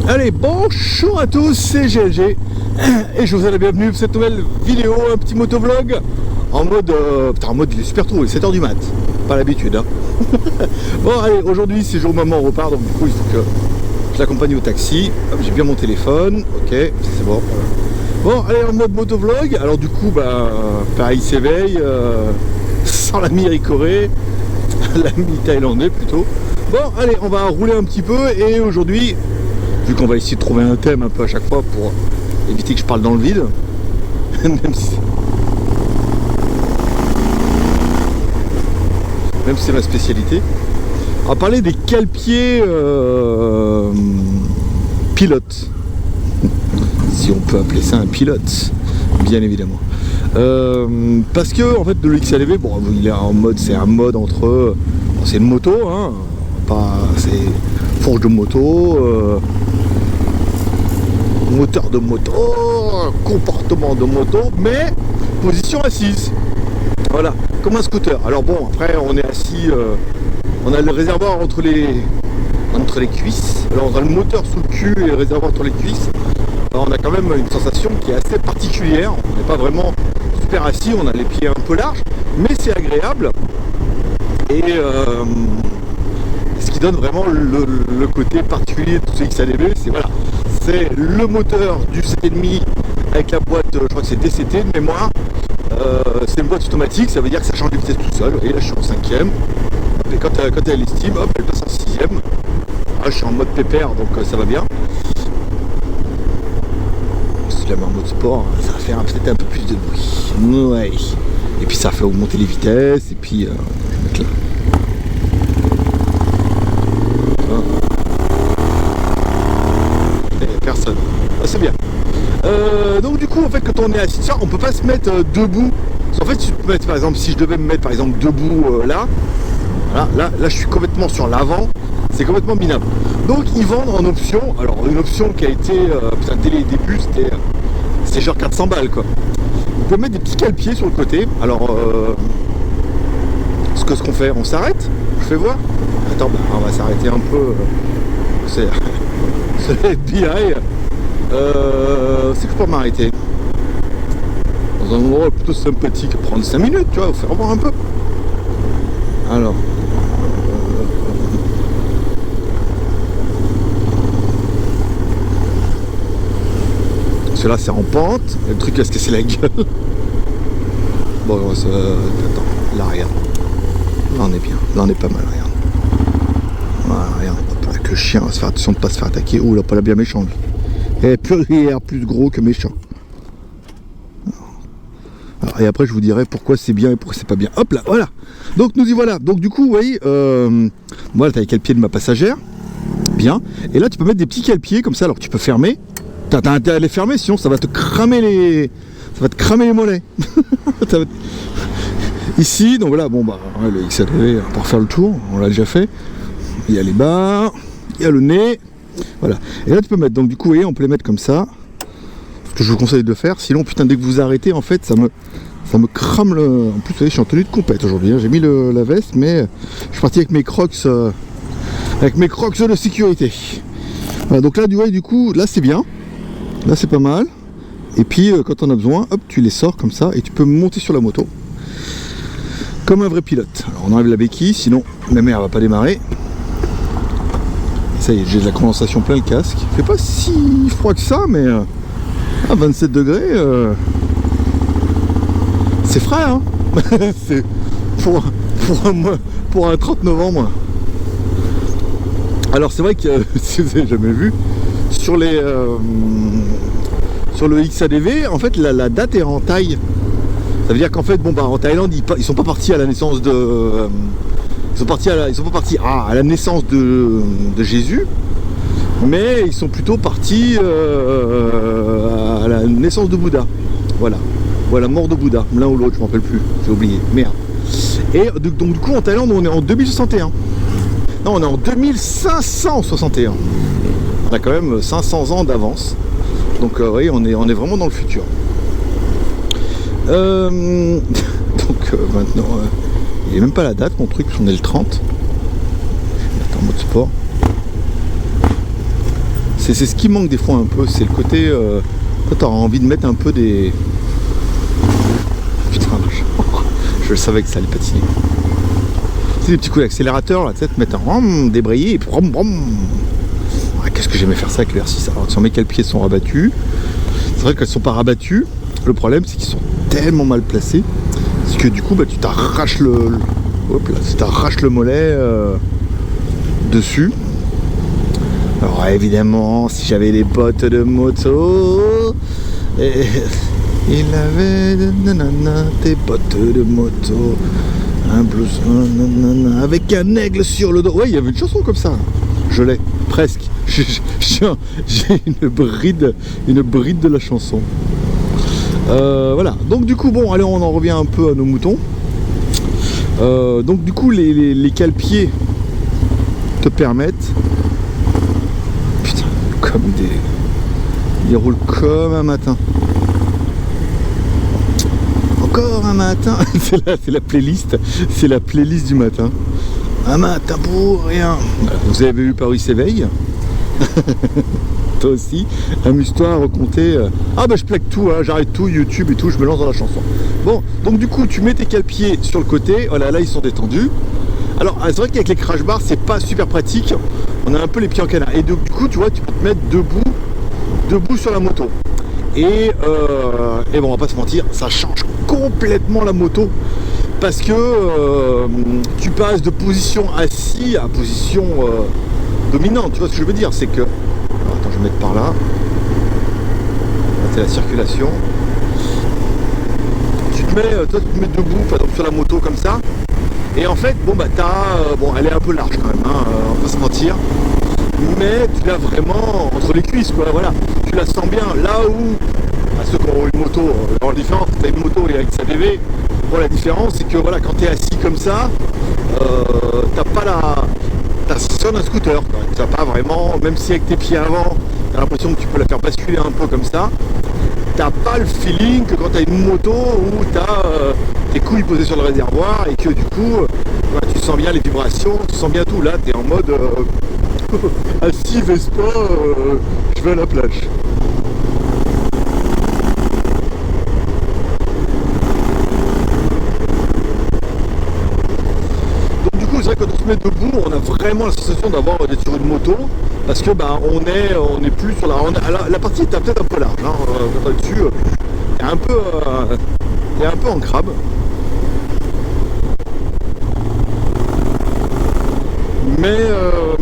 Allez, bonjour à tous, c'est GLG et je vous souhaite la bienvenue pour cette nouvelle vidéo, un petit motovlog en mode, putain, en mode il est super tôt, il est 7h du mat, pas l'habitude hein. Bon allez, aujourd'hui c'est jour maman, on repart, donc du coup il faut que je l'accompagne au taxi. J'ai bien mon téléphone, ok, c'est bon. Bon allez, en mode motovlog, alors du coup bah pareil, il s'éveille, sans l'ami ricoré, l'ami thaïlandais plutôt. Bon allez, on va rouler un petit peu et aujourd'hui, vu qu'on va essayer de trouver un thème un peu à chaque fois pour éviter que je parle dans le vide, même si c'est ma spécialité, on va parler des cale-pieds pilotes, si on peut appeler ça un pilote, bien évidemment. Parce que en fait le XADV, bon, il est en mode, c'est un mode entre, c'est une moto, hein, pas, c'est fourche de moto. Moteur de moto, comportement de moto, mais position assise. Voilà, comme un scooter. Alors bon, après on est assis, on a le réservoir entre les cuisses. Alors on a le moteur sous le cul et le réservoir entre les cuisses. Alors on a quand même une sensation qui est assez particulière. On n'est pas vraiment super assis, on a les pieds un peu larges, mais c'est agréable. Et ce qui donne vraiment le côté particulier de ce XADV, c'est voilà. C'est le moteur du 7,5 avec la boîte, je crois que c'est DCT de mémoire. C'est une boîte automatique, ça veut dire que ça change de vitesse tout seul. Et là je suis en 5e. Et quand elle estime, hop, elle passe en 6e. Là je suis en mode pépère, donc ça va bien. Si je la mets en mode sport, ça va faire peut-être un peu plus de bruit. Ouais. Et puis ça fait augmenter les vitesses. Et puis je vais mettre là. Personne. Ah, c'est bien. Donc du coup en fait quand on est assis, on peut pas se mettre debout. En fait si tu peux mettre, par exemple, si je devais me mettre par exemple debout là, voilà, là je suis complètement sur l'avant, c'est complètement minable. Donc ils vendent en option, alors une option qui a été putain, dès les débuts c'était genre 400 balles quoi. Vous pouvez mettre des petits cale-pieds sur le côté. Alors ce qu'on fait, on s'arrête, je fais voir. Attends, bah, on va s'arrêter un peu. C'est FBI. C'est que je peux m'arrêter dans un endroit plutôt sympathique, prendre 5 minutes, tu vois, vous faire voir un peu. Alors celui-là c'est en pente, le truc va se casser la gueule. Bon, attends, là regarde, là on est bien, là on est pas mal, regarde. Voilà, regarde, que le chien va se faire attention de ne pas se faire attaquer. Ouh là, pas la bien méchant lui. Et plus gros que méchant. Alors, et après je vous dirai pourquoi c'est bien et pourquoi c'est pas bien. Hop là, voilà. Donc nous y voilà. Donc du coup, vous voyez, voilà, t'as les cale-pieds de ma passagère. Bien. Et là tu peux mettre des petits cale-pieds comme ça, alors tu peux fermer. T'as intérêt à les fermer, sinon ça va te cramer les. Ça va te cramer les mollets. Ici, donc voilà, bon bah le XADV, on va refaire le tour, on l'a déjà fait. Il y a les barres, il y a le nez, voilà. Et là tu peux mettre, donc du coup, vous voyez, on peut les mettre comme ça. Ce que je vous conseille de faire, sinon putain dès que vous arrêtez, en fait, ça me crame le. En plus, vous voyez, je suis en tenue de compète aujourd'hui. Hein. J'ai mis la veste, mais je suis parti avec mes crocs, de sécurité. Voilà, donc là, du coup, là c'est bien, là c'est pas mal. Et puis quand on a besoin, hop, tu les sors comme ça et tu peux monter sur la moto. Comme un vrai pilote. Alors on enlève la béquille, sinon la mère va pas démarrer. Ça y est, j'ai de la condensation plein le casque. Il fait pas si froid que ça, mais à 27 degrés, c'est frais, hein. C'est pour un 30 novembre. Alors c'est vrai que si vous avez jamais vu, sur le XADV, en fait la date est en taille. Ça veut dire qu'en fait, bon bah en Thaïlande, ils sont pas partis à la naissance de. Ils sont pas partis à la naissance de Jésus, mais ils sont plutôt partis à la naissance de Bouddha. Voilà. Voilà, mort de Bouddha, l'un ou l'autre, je m'en rappelle plus, j'ai oublié, merde. Et donc du coup en Thaïlande on est en 2061. Non, on est en 2561. On a quand même 500 ans d'avance. Donc oui, on est vraiment dans le futur. Maintenant, il n'est même pas la date, mon truc, j'en ai le 30. Je vais mettre en mode sport. C'est ce qui manque des fois un peu, c'est le côté... toi, tu auras envie de mettre un peu des... Putain, je savais que ça allait patiner. Tu sais, des petits coups d'accélérateur, là, tu sais, te mettre un débrayer et puis qu'est-ce que j'aimais faire ça avec le R6. Alors, tu en mets quels pieds sont rabattus. C'est vrai qu'elles sont pas rabattues. Le problème, c'est qu'ils sont tellement mal placés. C'est que du coup, tu t'arraches tu t'arraches le mollet dessus. Alors évidemment, si j'avais les bottes de moto, il avait des bottes de moto, un blouson avec un aigle sur le dos. Ouais, il y avait une chanson comme ça. Je l'ai presque. J'ai une bride de la chanson. Voilà. Donc du coup, bon, allez, on en revient un peu à nos moutons. Donc du coup, les cale-pieds te permettent. Putain, comme des. Ils roulent comme un matin. Encore un matin. C'est la playlist. C'est la playlist du matin. Un matin pour rien. Voilà. Vous avez vu Paris s'éveille. Toi aussi, amuse-toi à raconter. Ah bah je plaque tout, hein, j'arrête tout, YouTube et tout, je me lance dans la chanson. Bon, donc du coup tu mets tes cale-pieds sur le côté, voilà, là ils sont détendus. Alors c'est vrai qu'avec les crash bars c'est pas super pratique, on a un peu les pieds en canard. Et du coup tu vois, tu peux te mettre debout sur la moto. Et bon, on va pas se mentir, ça change complètement la moto. Parce que tu passes de position assis à position dominante, tu vois ce que je veux dire, c'est que... Attends, je vais mettre par là. Là, c'est la circulation. Tu te mets, toi, tu te mets debout, donc sur la moto comme ça. Et en fait, bon, elle est un peu large quand même, hein, on va pas se mentir. Mais tu l'as vraiment entre les cuisses, quoi, voilà. Tu la sens bien. Là où, à ceux qui ont une moto, la différence, tu as une moto et avec sa DV, bon, la différence, c'est que voilà, quand tu es assis comme ça, t'as pas la... T'as sonne un scooter, tu n'as pas vraiment, même si avec tes pieds avant, tu as l'impression que tu peux la faire basculer un peu comme ça, t'as pas le feeling que quand tu as une moto où tu as tes couilles posées sur le réservoir et que du coup, tu sens bien les vibrations, tu sens bien tout. Là, tu es en mode assis Vespa, je vais à la plage. C'est vrai que quand on se met debout, on a vraiment la sensation d'être sur une moto, parce que on est plus sur la partie est peut-être un peu large, hein, quand on est dessus, il y a un peu en crabe. Mais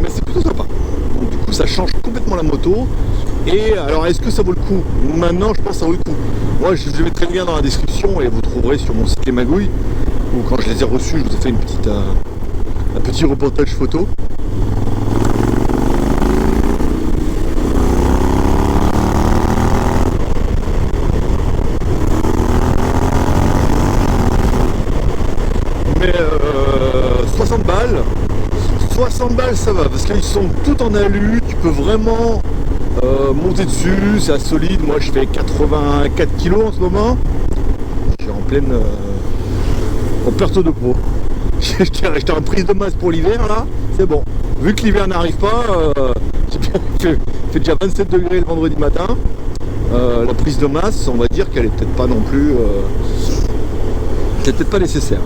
c'est plutôt sympa. Donc, du coup ça change complètement la moto. Et alors est-ce que ça vaut le coup? Maintenant je pense que ça vaut le coup. Moi je vais très bien dans la description et vous trouverez sur mon site Les Magouilles, où quand je les ai reçus je vous ai fait un petit reportage photo. Mais 60 balles ça va, parce qu'ils sont tout en alu, tu peux vraiment monter dessus, c'est assez solide. Moi je fais 84 kg en ce moment, je suis en pleine en perte de peau. J'étais en prise de masse pour l'hiver là, c'est bon. Vu que l'hiver n'arrive pas, il fait déjà 27 degrés le vendredi matin. La prise de masse, on va dire qu'elle est peut-être pas non plus, peut-être pas nécessaire.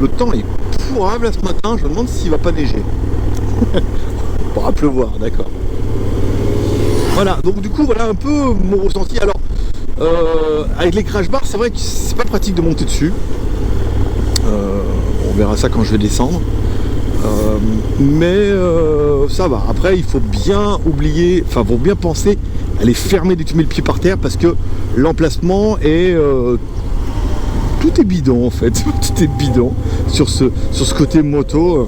Le temps est pourrable là ce matin, je me demande s'il va pas neiger. Il pourra pleuvoir, d'accord. Voilà, donc du coup voilà un peu mon ressenti. Alors avec les crash bars, c'est vrai que c'est pas pratique de monter dessus. On verra ça quand je vais descendre. Mais ça va. Après, il faut bien faut bien penser à les fermer dès que tu mets le pied par terre, parce que l'emplacement est... tout est bidon en fait. Tout est bidon sur ce côté moto.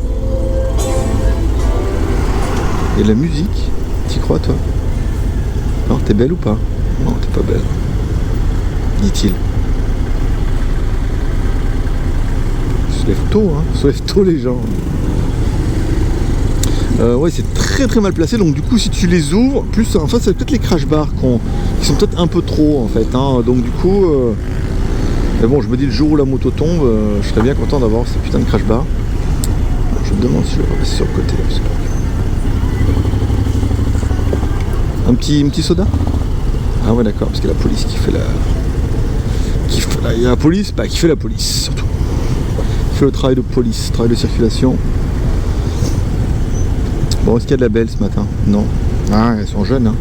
Et la musique, t'y crois toi? Non, t'es belle ou pas? Non, t'es pas belle, dit-il. Se lève tôt, hein, se lève tôt les gens. Ouais, c'est très très mal placé, donc du coup si tu les ouvres, plus en fait c'est peut-être les crash bars qui sont peut-être un peu trop en fait, hein, donc du coup Mais bon, je me dis le jour où la moto tombe, je serais bien content d'avoir ces putains de crash bar. Je me demande si je vais passer sur le côté. Un petit soda? Ah ouais d'accord, parce qu'il y a la police qui fait la... Il y a la police, qui fait la police surtout. Qui fait le travail de police, travail de circulation. Bon, est-ce qu'il y a de la belle ce matin? Non. Ah, elles sont jeunes, hein.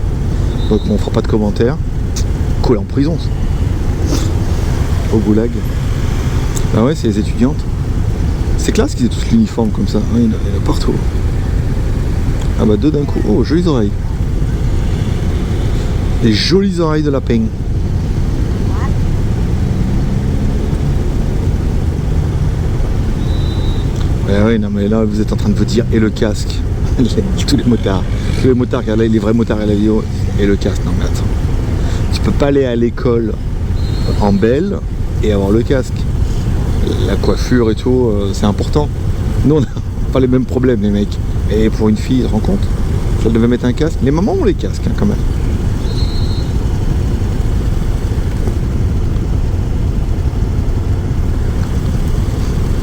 Donc on fera pas de commentaires. Cool, en prison ça. Au goulag. Ah ouais, c'est les étudiantes. C'est classe qu'ils aient tous l'uniforme comme ça. Ah, il y en a partout. Ah bah deux d'un coup. Oh, jolies oreilles. Les jolies oreilles de lapin. Oui, non mais là vous êtes en train de vous dire et le casque. Tous les motards, regarde là les vrais motards à la vidéo. Et le casque, non mais attends. Tu peux pas aller à l'école en belle et avoir le casque. La coiffure et tout, c'est important. Nous on n'a pas les mêmes problèmes les mecs. Et pour une fille, tu te rends compte? Elle devait mettre un casque. Les mamans ont les casques hein, quand même.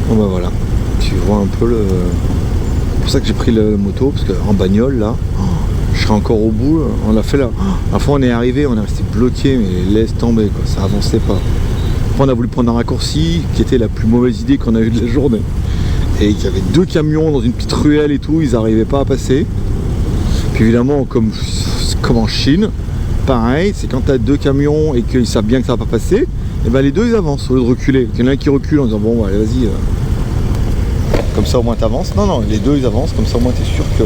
Bon bah voilà. Tu vois un peu le... C'est pour ça que j'ai pris la moto, parce qu'en bagnole là, je serais encore au bout, on l'a fait là. À la fois on est arrivé, on est resté bloqué, mais laisse tomber quoi, ça avançait pas. Après on a voulu prendre un raccourci, qui était la plus mauvaise idée qu'on a eue de la journée. Et il y avait deux camions dans une petite ruelle et tout, ils n'arrivaient pas à passer. Puis évidemment, comme en Chine, pareil, c'est quand tu as deux camions et qu'ils savent bien que ça va pas passer, et ben les deux ils avancent au lieu de reculer. Il y en a un qui recule en disant bon allez vas-y. Comme ça au moins t'avances. Non, non, les deux ils avancent, comme ça au moins t'es sûr que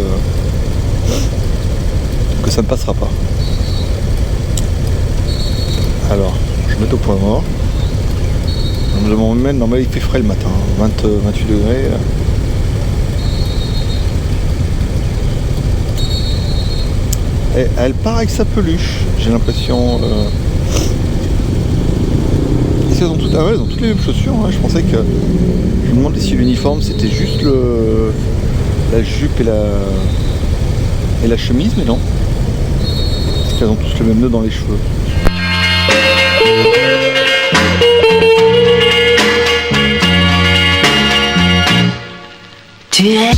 ça ne passera pas. Alors, je mets au point mort. Je m'emmène, normalement il fait frais le matin, 28 degrés. Et elle part avec sa peluche, j'ai l'impression. Elles ont toutes, ah ouais, elles ont toutes les mêmes chaussures, hein. Je pensais que... Je me demandais si l'uniforme c'était juste la jupe et la chemise, mais non. Parce qu'elles ont tous le même nœud dans les cheveux. Tu es